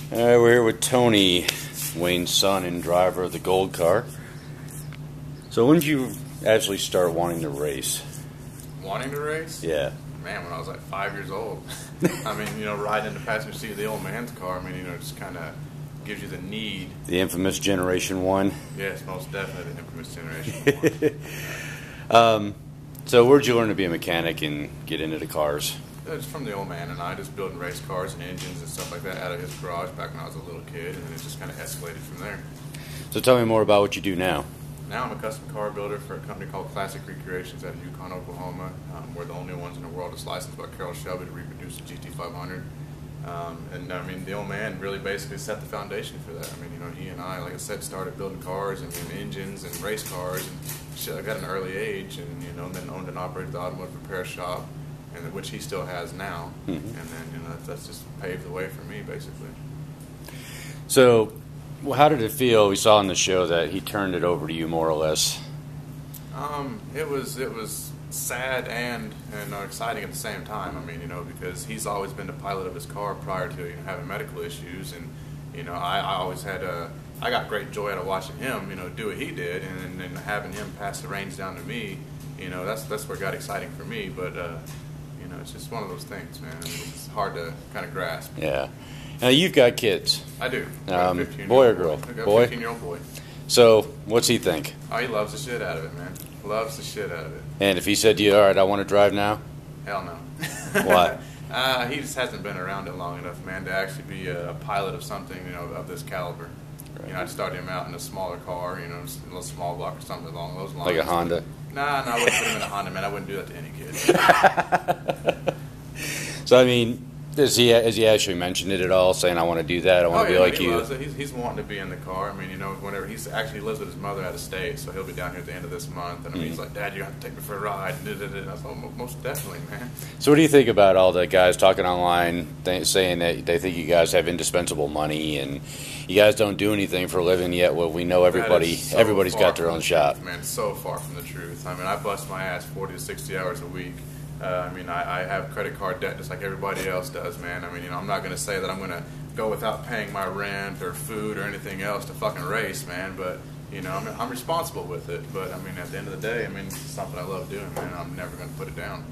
We're here with Tony, Wayne's son and driver of the Gold Car. So when did you actually start wanting to race? Wanting to race? Yeah. Man, when I was like 5 years old. I mean, riding in the passenger seat of the old man's car, I mean, it just kind of gives you the need. The infamous Generation 1? Yes, most definitely the infamous Generation 1. So where'd you learn to be a mechanic and get into the cars? It's from the old man and I, just building race cars and engines and stuff like that out of his garage back when I was a little kid, and then it just kind of escalated from there. So tell me more about what you do now. Now I'm a custom car builder for a company called Classic Recreations out of Yukon, Oklahoma. We're the only ones in the world that's licensed by Carroll Shelby to reproduce the GT500. And I mean, the old man really basically set the foundation for that. I mean, he and I, like I said, started building cars and engines and race cars, and shit, I got an early age, and then owned and operated the automotive repair shop, and which he still has now. And then that's just paved the way for me, basically. So, well, how did it feel? We saw on the show that he turned it over to you, more or less. It was sad and exciting at the same time. I mean, because he's always been the pilot of his car prior to having medical issues, and I always had I got great joy out of watching him do what he did, and then having him pass the reins down to me. That's where it got exciting for me. But it's just one of those things, man. I mean, it's hard to kind of grasp. Yeah. Now you've got kids. I do. Boy or girl? I got a Boy. 15-year-old boy. So what's he think? Oh, he loves the shit out of it, man. Loves the shit out of it. And if he said to you, all right, I want to drive now? Hell no. Why? He just hasn't been around it long enough, man, to actually be a pilot of something, of this caliber. Right. I'd start him out in a smaller car, a little small block or something along those lines. Like a Honda? Nah, I wouldn't put him in a Honda, man. I wouldn't do that to any kid. So, I mean, has he actually mentioned it at all, saying, I want to do that, I want to be like you? Loves it. He's wanting to be in the car. I mean, whenever he actually lives with his mother out of state, so he'll be down here at the end of this month. And I mean, he's like, Dad, you have to take me for a ride. And I was like, most definitely, man. So what do you think about all the guys talking online, saying that they think you guys have indispensable money and you guys don't do anything for a living, yet well, we know everybody's got their own shop? Man, so far from the truth. I mean, I bust my ass 40 to 60 hours a week. I mean, I have credit card debt just like everybody else does, man. I mean, I'm not going to say that I'm going to go without paying my rent or food or anything else to fucking race, man. But, I'm responsible with it. But, I mean, at the end of the day, I mean, it's something I love doing, man. I'm never going to put it down.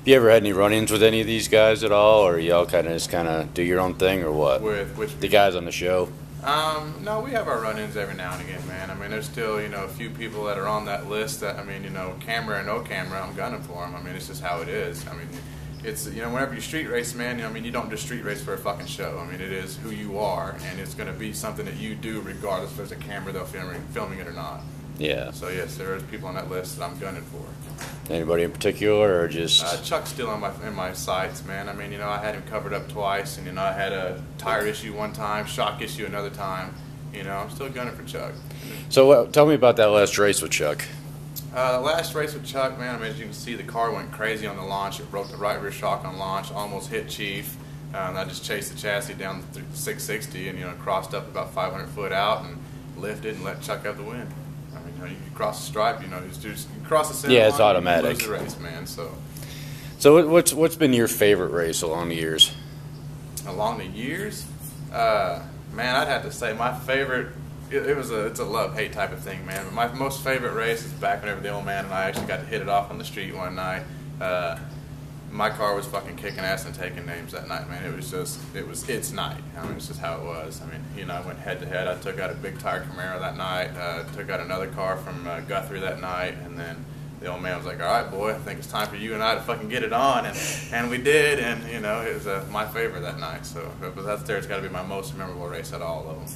You ever had any run-ins with any of these guys at all? Or y'all kind of do your own thing or what? With which the guys on the show? No, we have our run-ins every now and again, man. I mean, there's still, a few people that are on that list that, I mean, camera or no camera, I'm gunning for them. I mean, it's just how it is. I mean, it's, whenever you street race, man, I mean, you don't just street race for a fucking show. I mean, it is who you are, and it's going to be something that you do regardless if there's a camera they're filming it or not. Yeah. So, yes, there is people on that list that I'm gunning for. Anybody in particular, or just... Chuck's still in my sights, man. I mean, I had him covered up twice, and, I had a tire issue one time, shock issue another time. I'm still gunning for Chuck. So tell me about that last race with Chuck. The last race with Chuck, man, I mean, as you can see, the car went crazy on the launch. It broke the right rear shock on launch, almost hit Chief. And I just chased the chassis down the 660 and, crossed up about 500 foot out and lifted and let Chuck have the win. I mean, you cross the stripe, you cross the center line, it's automatic. You lose the race, man. So what's been your favorite race along the years? Along the years? Man, I'd have to say my favorite, it's a love-hate type of thing, man. But my most favorite race is back whenever the old man and I actually got to hit it off on the street one night. My car was fucking kicking ass and taking names that night, man. It was its night. I mean, it's just how it was. I mean, I went head-to-head. I took out a big tire Camaro that night, took out another car from Guthrie that night, and then the old man was like, all right, boy, I think it's time for you and I to fucking get it on, and we did, and, it was my favorite that night, so that's got to be my most memorable race out of all of them.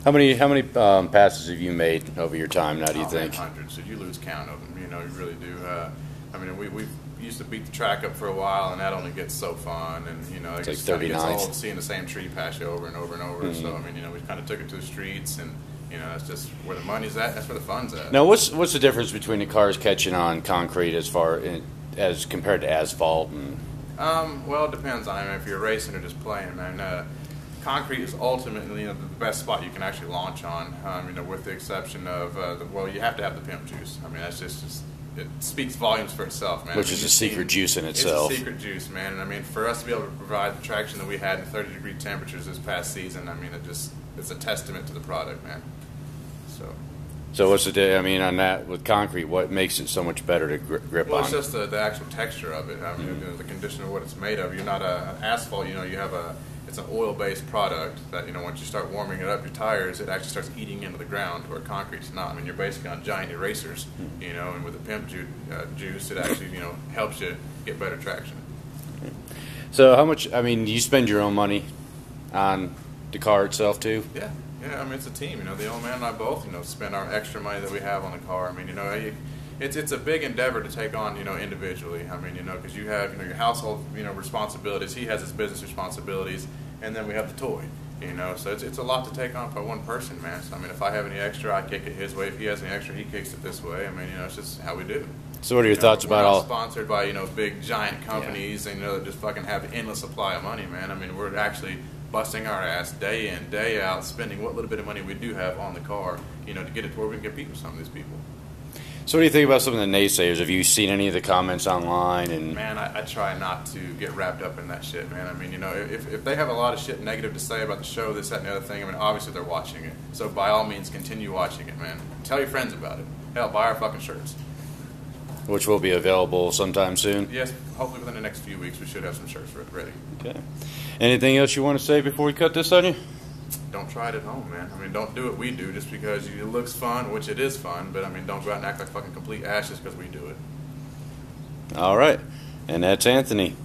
How many passes have you made over your time now, do you think? Man, hundreds. So you lose count of them, you really do. I mean, we used to beat the track up for a while, and that only gets so fun, and, it's like it 39. gets old seeing the same tree pass you over and over and over, so, I mean, we kind of took it to the streets, and, that's just where the money's at. That's where the fun's at. Now, what's the difference between the cars catching on concrete as compared to asphalt? Well, it depends on if you're racing or just playing, man. Concrete is ultimately the best spot you can actually launch on. With the exception of you have to have the pimp juice. I mean, that's just it speaks volumes for itself, man. Which is a secret juice in itself. It's a secret juice, man. And I mean, for us to be able to provide the traction that we had in 30-degree temperatures this past season, I mean, it's a testament to the product, man. So what's the day? I mean, on that with concrete, what makes it so much better to grip on? Well, it's just the actual texture of it. I mean, the condition of what it's made of. You're not an asphalt. You know, it's an oil-based product that, you know, once you start warming it up, your tires, it actually starts eating into the ground, where concrete's not. I mean, you're basically on giant erasers, you know, and with the pimp juice, it actually, you know, helps you get better traction. So how much, I mean, you spend your own money on the car itself too? Yeah. Yeah, I mean, it's a team. You know, the old man and I both, you know, spend our extra money that we have on the car. I mean, you know, it's a big endeavor to take on, you know, individually. I mean, you know, because you have, you know, your household, you know, responsibilities. He has his business responsibilities, and then we have the toy. You know, so it's a lot to take on by one person, man. So I mean, if I have any extra, I kick it his way. If he has any extra, he kicks it this way. I mean, you know, it's just how we do. So what are your thoughts about all? We're not sponsored by, you know, big giant companies, and, you know, that just fucking have an endless supply of money, man. I mean, we're actually busting our ass day in, day out, spending what little bit of money we do have on the car, you know, to get it to where we can compete with some of these people. So what do you think about some of the naysayers? Have you seen any of the comments online? And man, I try not to get wrapped up in that shit, man. I mean, you know, if they have a lot of shit negative to say about the show, this, that, and the other thing, I mean, obviously they're watching it. So by all means, continue watching it, man. Tell your friends about it. Hell, buy our fucking shirts. Which will be available sometime soon? Yes, hopefully within the next few weeks we should have some shirts ready. Okay. Anything else you want to say before we cut this on you? Don't try it at home, man. I mean, don't do what we do just because it looks fun, which it is fun, but I mean, don't go out and act like fucking complete ashes because we do it. All right. And that's Anthony.